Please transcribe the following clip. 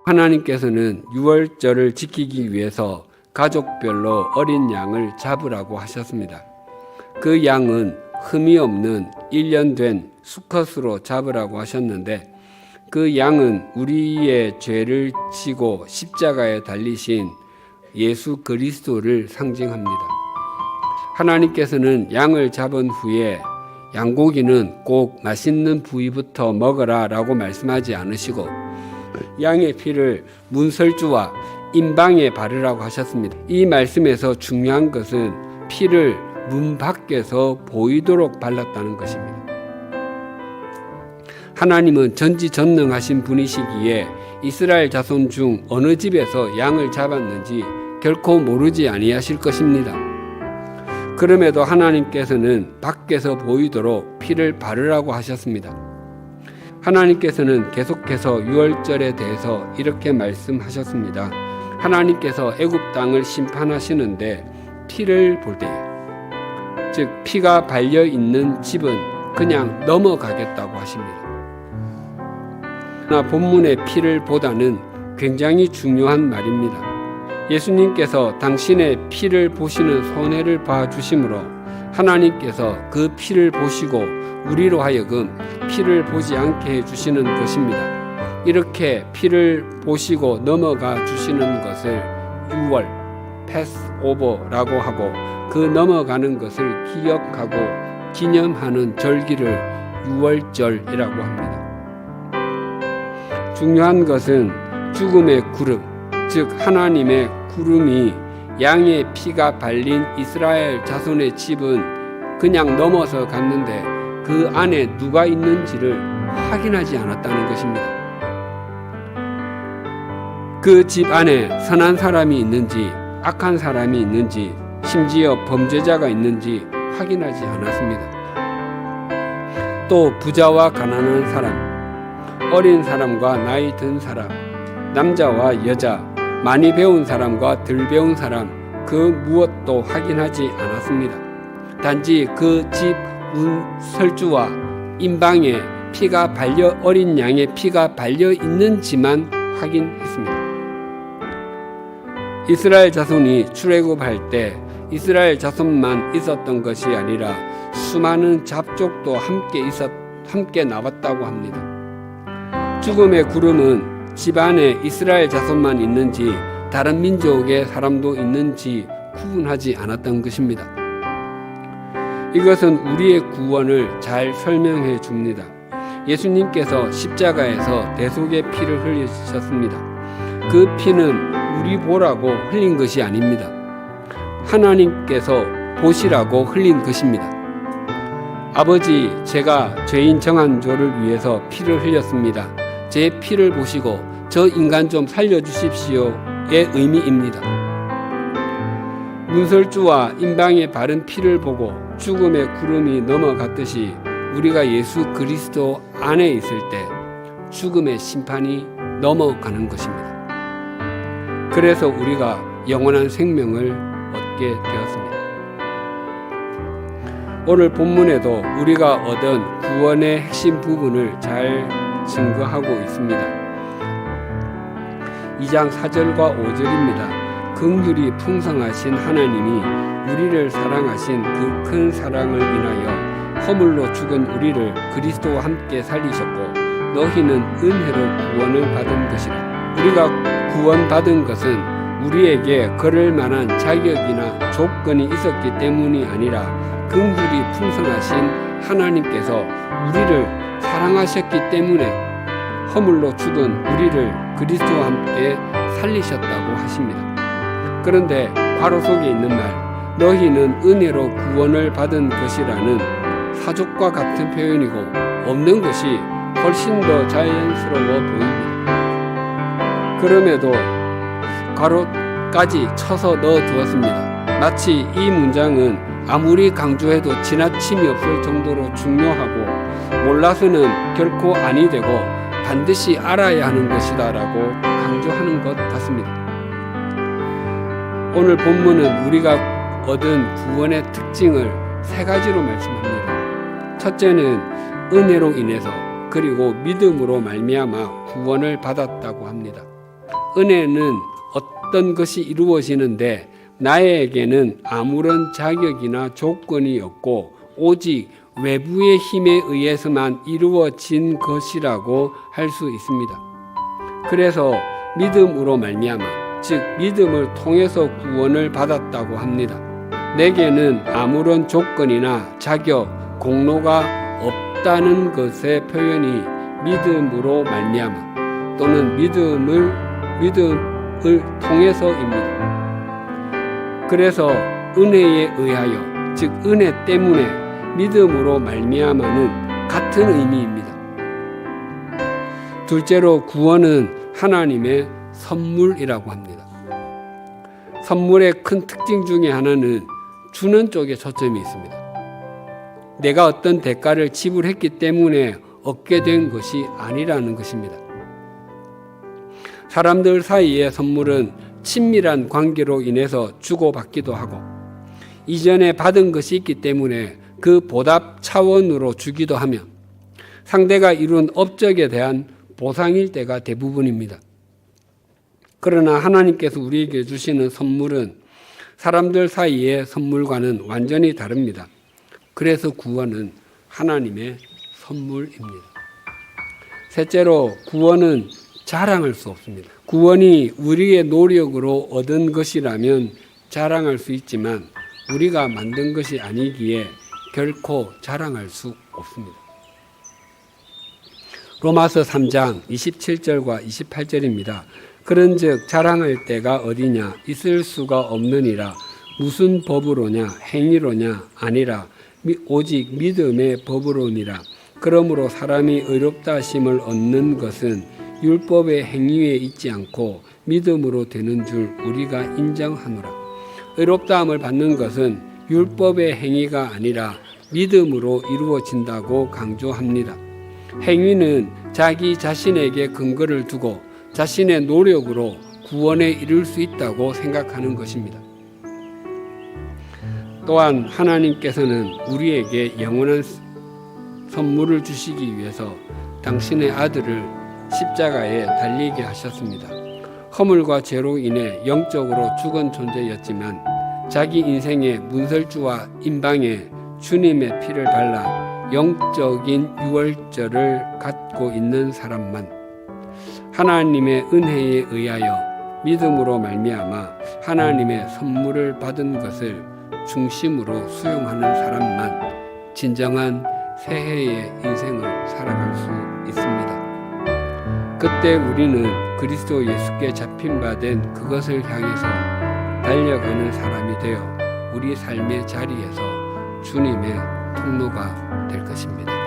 하나님께서는 유월절을 지키기 위해서 가족별로 어린 양을 잡으라고 하셨습니다. 그 양은 흠이 없는 1년 된 수컷으로 잡으라고 하셨는데, 그 양은 우리의 죄를 지고 십자가에 달리신 예수 그리스도를 상징합니다. 하나님께서는 양을 잡은 후에 양고기는 꼭 맛있는 부위부터 먹어라 라고 말씀하지 않으시고, 양의 피를 문설주와 임방에 바르라고 하셨습니다. 이 말씀에서 중요한 것은 피를 문 밖에서 보이도록 발랐다는 것입니다. 하나님은 전지전능하신 분이시기에 이스라엘 자손 중 어느 집에서 양을 잡았는지 결코 모르지 아니하실 것입니다. 그럼에도 하나님께서는 밖에서 보이도록 피를 바르라고 하셨습니다. 하나님께서는 계속해서 유월절에 대해서 이렇게 말씀하셨습니다. 하나님께서 애굽 땅을 심판하시는데 피를 볼 때에, 즉 피가 발려 있는 집은 그냥 넘어가겠다고 하십니다. 그러나 본문의 피를 보다는 굉장히 중요한 말입니다. 예수님께서 당신의 피를 보시는 손해를 봐주심으로 하나님께서 그 피를 보시고 우리로 하여금 피를 보지 않게 해주시는 것입니다. 이렇게 피를 보시고 넘어가 주시는 것을 유월, 패스오버라고 하고, 그 넘어가는 것을 기억하고 기념하는 절기를 유월절이라고 합니다. 중요한 것은 죽음의 구름, 즉 하나님의 구름이 양의 피가 발린 이스라엘 자손의 집은 그냥 넘어서 갔는데 그 안에 누가 있는지를 확인하지 않았다는 것입니다. 그 집 안에 선한 사람이 있는지 악한 사람이 있는지 심지어 범죄자가 있는지 확인하지 않았습니다. 또 부자와 가난한 사람, 어린 사람과 나이 든 사람, 남자와 여자, 많이 배운 사람과 덜 배운 사람, 그 무엇도 확인하지 않았습니다. 단지 그 집 문설주와 임방에 피가 발려, 어린 양의 피가 발려 있는지만 확인했습니다. 이스라엘 자손이 출애굽할 때 이스라엘 자손만 있었던 것이 아니라 수많은 잡족도 함께 나왔다고 합니다. 죽음의 구름은 집안에 이스라엘 자손만 있는지 다른 민족의 사람도 있는지 구분하지 않았던 것입니다. 이것은 우리의 구원을 잘 설명해 줍니다. 예수님께서 십자가에서 대속의 피를 흘리셨습니다. 그 피는 우리 보라고 흘린 것이 아닙니다. 하나님께서 보시라고 흘린 것입니다. 아버지, 제가 죄인 정한조를 위해서 피를 흘렸습니다. 제 피를 보시고 저 인간 좀 살려주십시오의 의미입니다. 문설주와 임방에 바른 피를 보고 죽음의 구름이 넘어갔듯이 우리가 예수 그리스도 안에 있을 때 죽음의 심판이 넘어가는 것입니다. 그래서 우리가 영원한 생명을 얻게 되었습니다. 오늘 본문에도 우리가 얻은 구원의 핵심 부분을 잘 증거하고 있습니다. 2장 4절과 5절입니다. 긍휼이 풍성하신 하나님이 우리를 사랑하신 그 큰 사랑을 인하여 허물로 죽은 우리를 그리스도와 함께 살리셨고 너희는 은혜로 구원을 받은 것이라. 우리가 구원받은 것은 우리에게 그럴 만한 자격이나 조건이 있었기 때문이 아니라 긍휼이 풍성하신 하나님께서 우리를 사랑하셨기 때문에 허물로 죽은 우리를 그리스도와 함께 살리셨다고 하십니다. 그런데 괄호 속에 있는 말, 너희는 은혜로 구원을 받은 것이라는 사족과 같은 표현이고 없는 것이 훨씬 더 자연스러워 보입니다. 그럼에도 괄호까지 쳐서 넣어 두었습니다. 마치 이 문장은 아무리 강조해도 지나침이 없을 정도로 중요하고 몰라서는 결코 아니 되고 반드시 알아야 하는 것이다 라고 강조하는 것 같습니다. 오늘 본문은 우리가 얻은 구원의 특징을 세 가지로 말씀합니다. 첫째는 은혜로 인해서 그리고 믿음으로 말미암아 구원을 받았다고 합니다. 은혜는 어떤 것이 이루어지는데 나에게는 아무런 자격이나 조건이 없고 오직 외부의 힘에 의해서만 이루어진 것이라고 할 수 있습니다. 그래서 믿음으로 말미암아, 즉 믿음을 통해서 구원을 받았다고 합니다. 내게는 아무런 조건이나 자격, 공로가 없다는 것의 표현이 믿음으로 말미암아 또는 믿음을 통해서입니다. 그래서 은혜에 의하여, 즉 은혜 때문에 믿음으로 말미암아는 같은 의미입니다. 둘째로 구원은 하나님의 선물이라고 합니다. 선물의 큰 특징 중에 하나는 주는 쪽에 초점이 있습니다. 내가 어떤 대가를 지불했기 때문에 얻게 된 것이 아니라는 것입니다. 사람들 사이의 선물은 친밀한 관계로 인해서 주고받기도 하고 이전에 받은 것이 있기 때문에 그 보답 차원으로 주기도 하며 상대가 이룬 업적에 대한 보상일 때가 대부분입니다. 그러나 하나님께서 우리에게 주시는 선물은 사람들 사이의 선물과는 완전히 다릅니다. 그래서 구원은 하나님의 선물입니다. 셋째로 구원은 자랑할 수 없습니다. 구원이 우리의 노력으로 얻은 것이라면 자랑할 수 있지만 우리가 만든 것이 아니기에 결코 자랑할 수 없습니다. 로마서 3장 27절과 28절입니다. 그런즉 자랑할 때가 어디냐 있을 수가 없느니라. 무슨 법으로냐 행위로냐 아니라 오직 믿음의 법으로니라. 그러므로 사람이 의롭다 하심을 얻는 것은 율법의 행위에 있지 않고 믿음으로 되는 줄 우리가 인정하노라. 의롭다함을 받는 것은 율법의 행위가 아니라 믿음으로 이루어진다고 강조합니다. 행위는 자기 자신에게 근거를 두고 자신의 노력으로 구원에 이를 수 있다고 생각하는 것입니다. 또한 하나님께서는 우리에게 영원한 선물을 주시기 위해서 당신의 아들을 십자가에 달리게 하셨습니다. 허물과 죄로 인해 영적으로 죽은 존재였지만 자기 인생의 문설주와 임방에 주님의 피를 발라 영적인 유월절을 갖고 있는 사람만, 하나님의 은혜에 의하여 믿음으로 말미암아 하나님의 선물을 받은 것을 중심으로 수용하는 사람만 진정한 새해의 인생을 살아갈 수 있습니다. 그때 우리는 그리스도 예수께 잡힌 바 된 그것을 향해서 달려가는 사람이 되어 우리 삶의 자리에서 주님의 통로가 될 것입니다.